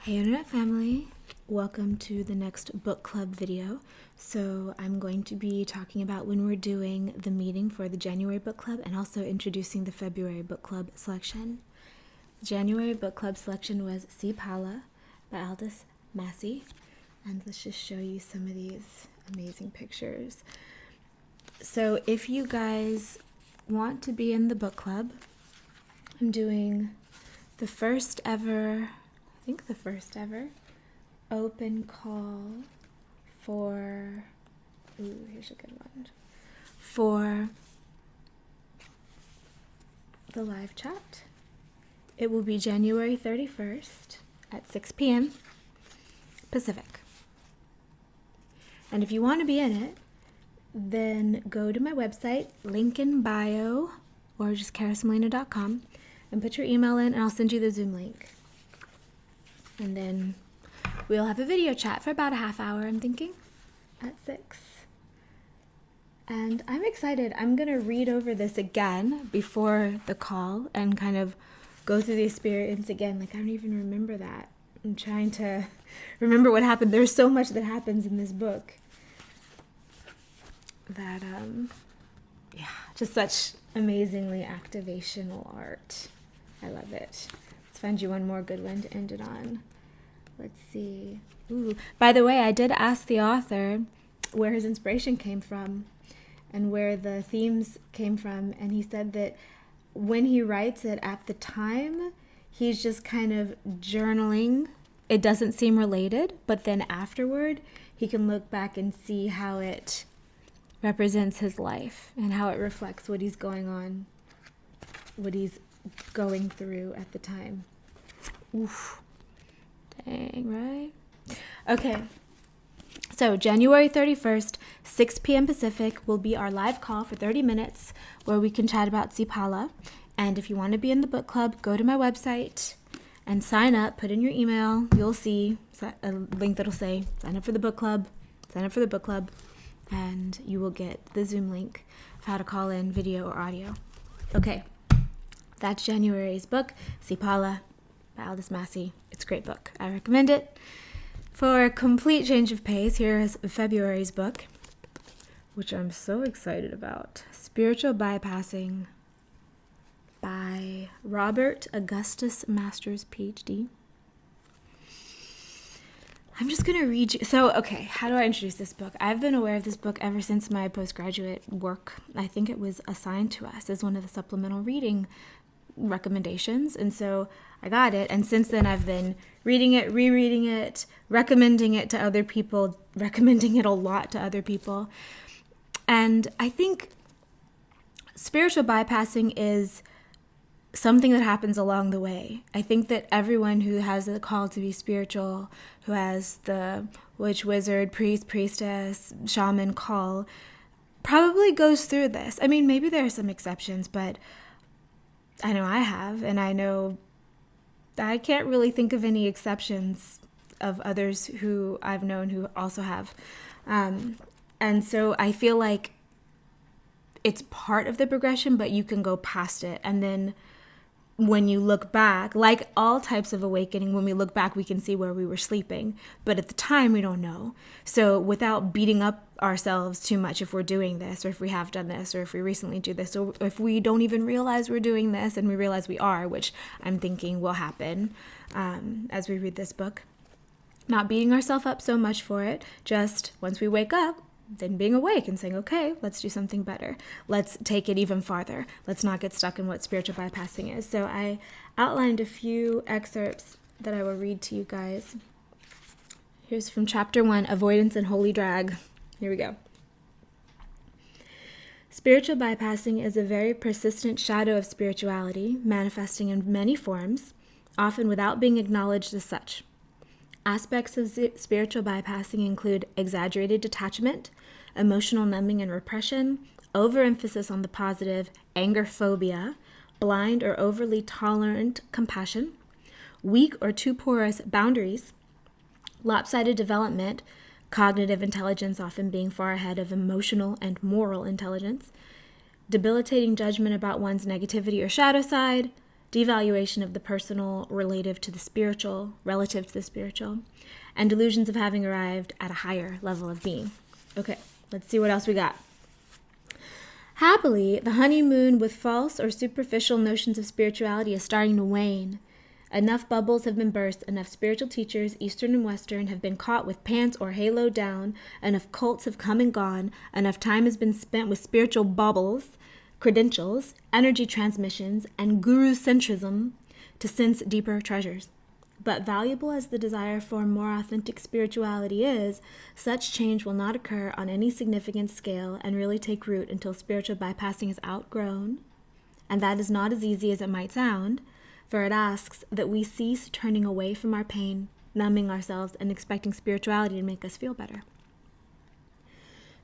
Hey Internet family, welcome to the next book club video. So I'm going to be talking about when we're doing the meeting for the January book club and also introducing the February book club selection. The January book club selection was Si Pala by Aldous, Massie. And let's just show you some of these amazing pictures. So if you guys want to be in the book club, I'm doing the first ever open call for, here's a good one, for the live chat. It will be January 31st at 6 p.m. Pacific. And if you want to be in it, then go to my website, link in bio, or just karasemolina.com, and put your email in, and I'll send you the Zoom link. And then we'll have a video chat for about a half hour, I'm thinking, at 6. And I'm excited. I'm going to read over this again before the call and kind of go through the experience again. Like, I don't even remember that. I'm trying to remember what happened. There's so much that happens in this book that, just such amazingly activational art. I love it. Let's find you one more good one to end it on. Let's see. By the way, I did ask the author where his inspiration came from and where the themes came from, and he said that when he writes it at the time, he's just kind of journaling. It doesn't seem related, but then afterward, he can look back and see how it represents his life and how it reflects what he's going on, what he's going through at the time. Oof. Dang, right? Okay. So January 31st, 6 p.m. Pacific will be our live call for 30 minutes where we can chat about Si Pala. And if you want to be in the book club, go to my website and sign up, put in your email. You'll see a link that'll say sign up for the book club, and you will get the Zoom link of how to call in video or audio. Okay. That's January's book, Si Pala by Aldous Massie. It's a great book. I recommend it. For a complete change of pace, here is February's book, which I'm so excited about. Spiritual Bypassing by Robert Augustus, Master's, PhD. I'm just going to read you. So, okay, how do I introduce this book? I've been aware of this book ever since my postgraduate work. I think it was assigned to us as one of the supplemental reading recommendations, and so I got it, and since then I've been reading it, rereading it, recommending it to other people, recommending it a lot to other people. And I think spiritual bypassing is something that happens along the way. I think that everyone who has the call to be spiritual, who has the witch, wizard, priest, priestess, shaman call, probably goes through this. I mean, maybe there are some exceptions, but I know I have, and I know I can't really think of any exceptions of others who I've known who also have. And so I feel like it's part of the progression, but you can go past it. And then when you look back, like all types of awakening, when we look back, we can see where we were sleeping. But at the time, we don't know. So without beating up ourselves too much if we're doing this, or if we have done this, or if we recently do this, or if we don't even realize we're doing this and we realize we are, which I'm thinking will happen as we read this book. Not beating ourselves up so much for it, just once we wake up, then being awake and saying, okay, let's do something better. Let's take it even farther. Let's not get stuck in what spiritual bypassing is. So I outlined a few excerpts that I will read to you guys. Here's from chapter 1, Avoidance and Holy Drag. Here we go. Spiritual bypassing is a very persistent shadow of spirituality, manifesting in many forms, often without being acknowledged as such. Aspects of spiritual bypassing include exaggerated detachment, emotional numbing and repression, overemphasis on the positive, anger phobia, blind or overly tolerant compassion, weak or too porous boundaries, lopsided development, cognitive intelligence often being far ahead of emotional and moral intelligence, debilitating judgment about one's negativity or shadow side, devaluation of the personal relative to the spiritual, relative to the spiritual, and delusions of having arrived at a higher level of being. Okay, let's see what else we got. Happily, the honeymoon with false or superficial notions of spirituality is starting to wane. Enough bubbles have been burst, enough spiritual teachers, Eastern and Western, have been caught with pants or halo down, enough cults have come and gone, enough time has been spent with spiritual bubbles, credentials, energy transmissions, and guru-centrism to sense deeper treasures. But valuable as the desire for more authentic spirituality is, such change will not occur on any significant scale and really take root until spiritual bypassing is outgrown. And that is not as easy as it might sound, for it asks that we cease turning away from our pain, numbing ourselves, and expecting spirituality to make us feel better.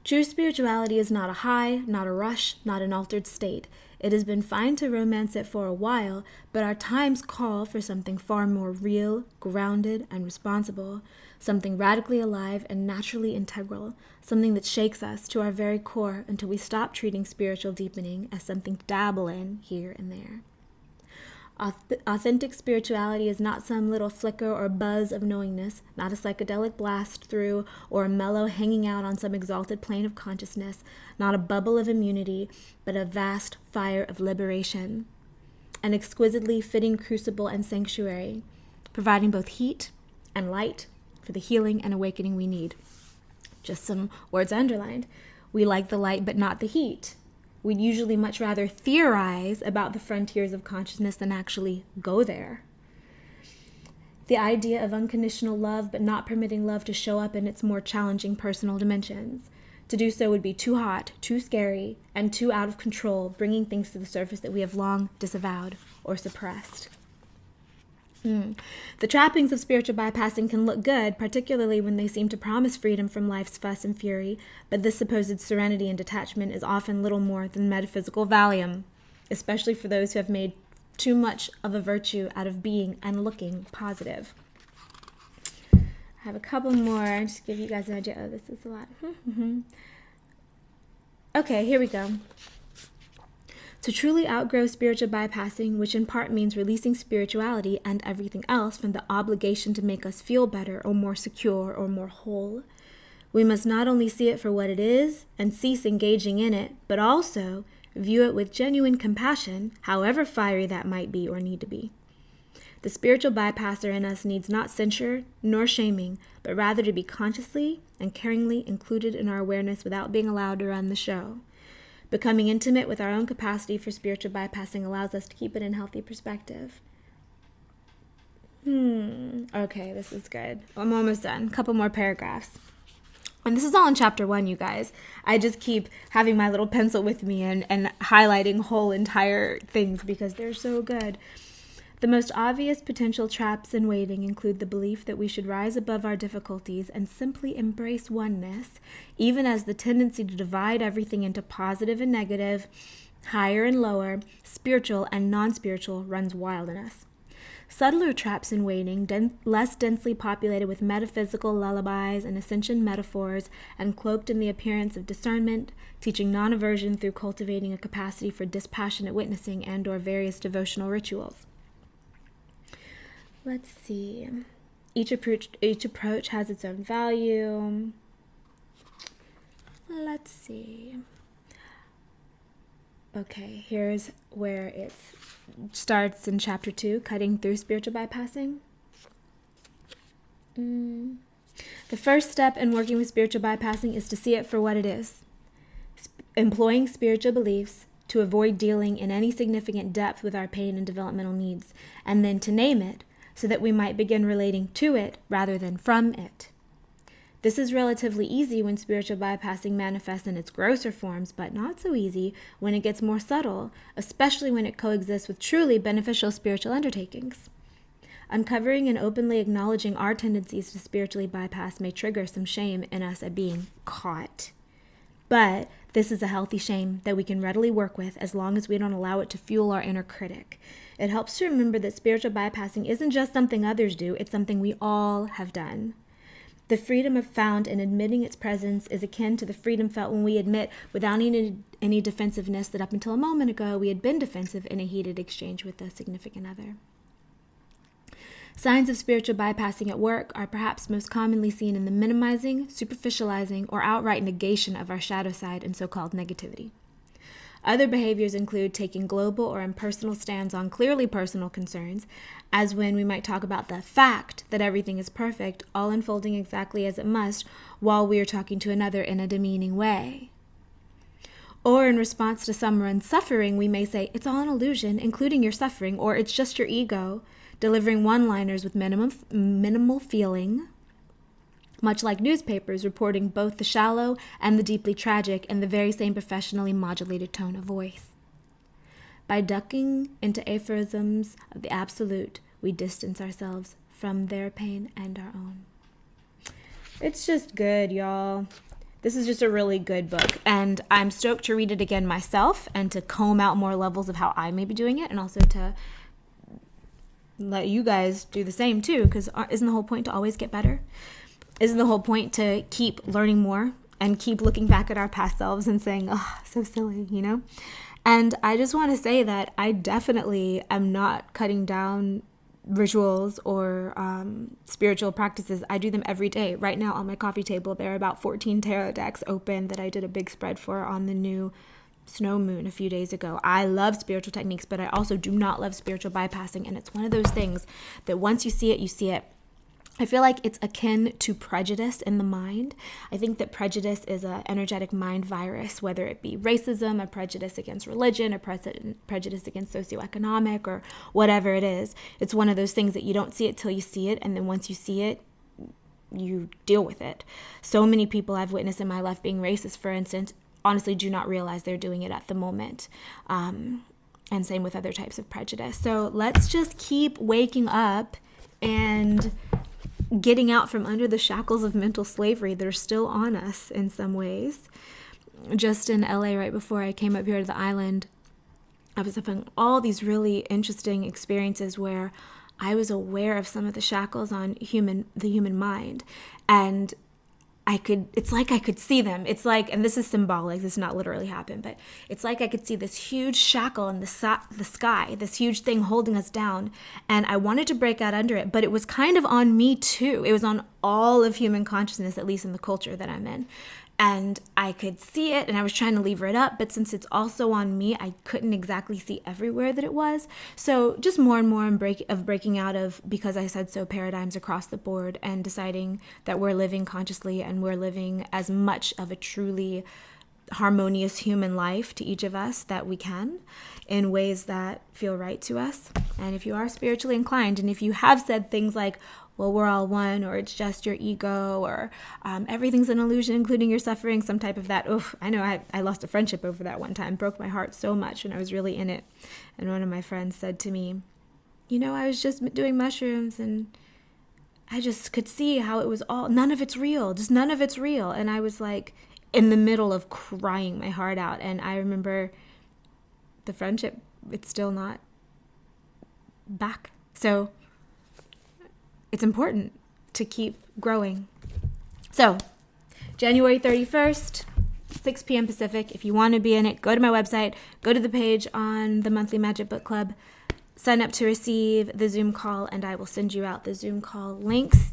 True spirituality is not a high, not a rush, not an altered state. It has been fine to romance it for a while, but our times call for something far more real, grounded, and responsible, something radically alive and naturally integral, something that shakes us to our very core until we stop treating spiritual deepening as something to dabble in here and there. Authentic spirituality is not some little flicker or buzz of knowingness, not a psychedelic blast through or a mellow hanging out on some exalted plane of consciousness, not a bubble of immunity, but a vast fire of liberation, an exquisitely fitting crucible and sanctuary, providing both heat and light for the healing and awakening we need. Just some words underlined. We like the light but not the heat. We'd usually much rather theorize about the frontiers of consciousness than actually go there. The idea of unconditional love, but not permitting love to show up in its more challenging personal dimensions. To do so would be too hot, too scary, and too out of control, bringing things to the surface that we have long disavowed or suppressed. The trappings of spiritual bypassing can look good, particularly when they seem to promise freedom from life's fuss and fury, but this supposed serenity and detachment is often little more than metaphysical Valium, especially for those who have made too much of a virtue out of being and looking positive. I have a couple more, just to give you guys an idea. Oh, this is a lot. Okay, here we go. To truly outgrow spiritual bypassing, which in part means releasing spirituality and everything else from the obligation to make us feel better or more secure or more whole, we must not only see it for what it is and cease engaging in it, but also view it with genuine compassion, however fiery that might be or need to be. The spiritual bypasser in us needs not censure nor shaming, but rather to be consciously and caringly included in our awareness without being allowed to run the show. Becoming intimate with our own capacity for spiritual bypassing allows us to keep it in healthy perspective. Okay, this is good. I'm almost done. A couple more paragraphs. And this is all in chapter 1, you guys. I just keep having my little pencil with me and highlighting whole entire things because they're so good. The most obvious potential traps in waiting include the belief that we should rise above our difficulties and simply embrace oneness, even as the tendency to divide everything into positive and negative, higher and lower, spiritual and non-spiritual runs wild in us. Subtler traps in waiting, less densely populated with metaphysical lullabies and ascension metaphors, and cloaked in the appearance of discernment, teaching non-aversion through cultivating a capacity for dispassionate witnessing and/or various devotional rituals. Let's see. Each approach has its own value. Let's see. Okay, here's where it starts in chapter 2, cutting through spiritual bypassing. The first step in working with spiritual bypassing is to see it for what it is. Employing spiritual beliefs to avoid dealing in any significant depth with our pain and developmental needs, and then to name it, so that we might begin relating to it rather than from it. This is relatively easy when spiritual bypassing manifests in its grosser forms, but not so easy when it gets more subtle, especially when it coexists with truly beneficial spiritual undertakings. Uncovering and openly acknowledging our tendencies to spiritually bypass may trigger some shame in us at being caught. But this is a healthy shame that we can readily work with as long as we don't allow it to fuel our inner critic. It helps to remember that spiritual bypassing isn't just something others do, it's something we all have done. The freedom found in admitting its presence is akin to the freedom felt when we admit, without any defensiveness, that up until a moment ago we had been defensive in a heated exchange with a significant other. Signs of spiritual bypassing at work are perhaps most commonly seen in the minimizing, superficializing, or outright negation of our shadow side and so-called negativity. Other behaviors include taking global or impersonal stands on clearly personal concerns, as when we might talk about the fact that everything is perfect, all unfolding exactly as it must, while we are talking to another in a demeaning way. Or in response to someone's suffering, we may say, it's all an illusion, including your suffering, or it's just your ego, delivering one-liners with minimal feeling, much like newspapers reporting both the shallow and the deeply tragic in the very same professionally modulated tone of voice. By ducking into aphorisms of the absolute, we distance ourselves from their pain and our own. It's just good, y'all. This is just a really good book, and I'm stoked to read it again myself and to comb out more levels of how I may be doing it, and also to let you guys do the same too, because isn't the whole point to always get better? Isn't the whole point to keep learning more and keep looking back at our past selves and saying, oh, so silly, you know? And I just want to say that I definitely am not cutting down rituals or spiritual practices. I do them every day. Right now on my coffee table, there are about 14 tarot decks open that I did a big spread for on the new snow moon a few days ago. I love spiritual techniques, but I also do not love spiritual bypassing. And it's one of those things that once you see it, you see it. I feel like it's akin to prejudice in the mind. I think that prejudice is an energetic mind virus, whether it be racism, a prejudice against religion, a prejudice against socioeconomic, or whatever it is. It's one of those things that you don't see it till you see it, and then once you see it, you deal with it. So many people I've witnessed in my life being racist, for instance, honestly do not realize they're doing it at the moment. And same with other types of prejudice. So let's just keep waking up and getting out from under the shackles of mental slavery that are still on us in some ways. Just in LA right before I came up here to the island, I was having all these really interesting experiences where I was aware of some of the shackles on the human mind, and it's like I could see them. It's like, and this is symbolic, this not literally happened, but it's like I could see this huge shackle in the sky, this huge thing holding us down. And I wanted to break out under it, but it was kind of on me too. It was on all of human consciousness, at least in the culture that I'm in. And I could see it, and I was trying to lever it up, but since it's also on me, I couldn't exactly see everywhere that it was. So just more and more breaking out of, because I said so, paradigms across the board, and deciding that we're living consciously and we're living as much of a truly harmonious human life to each of us that we can, in ways that feel right to us. And if you are spiritually inclined, and if you have said things like, well, we're all one, or it's just your ego, or everything's an illusion, including your suffering, some type of that. Oof, I know I lost a friendship over that one time, broke my heart so much when I was really in it. And one of my friends said to me, I was just doing mushrooms and I just could see how it was all, none of it's real, just none of it's real. And I was like in the middle of crying my heart out. And I remember the friendship, it's still not back. So it's important to keep growing. So, January 31st, 6 p.m. Pacific. If you want to be in it, go to my website, go to the page on the Monthly Magic Book Club, sign up to receive the Zoom call, and I will send you out the Zoom call links.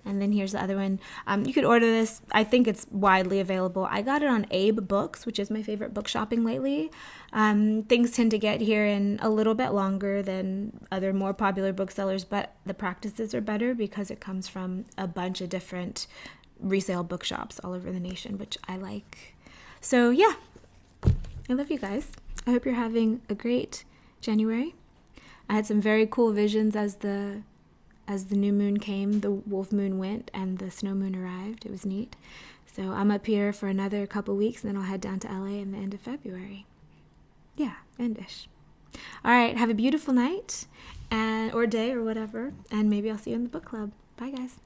And then here's the other one. You could order this. I think it's widely available. I got it on Abe Books, which is my favorite book shopping lately. Things tend to get here in a little bit longer than other more popular booksellers, but the practices are better because it comes from a bunch of different resale bookshops all over the nation, which I like. So yeah, I love you guys. I hope you're having a great January. I had some very cool visions as the new moon came, the wolf moon went, and the snow moon arrived. It was neat. So I'm up here for another couple weeks, and then I'll head down to LA in the end of February. Yeah, endish. All right, have a beautiful night or day or whatever, and maybe I'll see you in the book club. Bye, guys.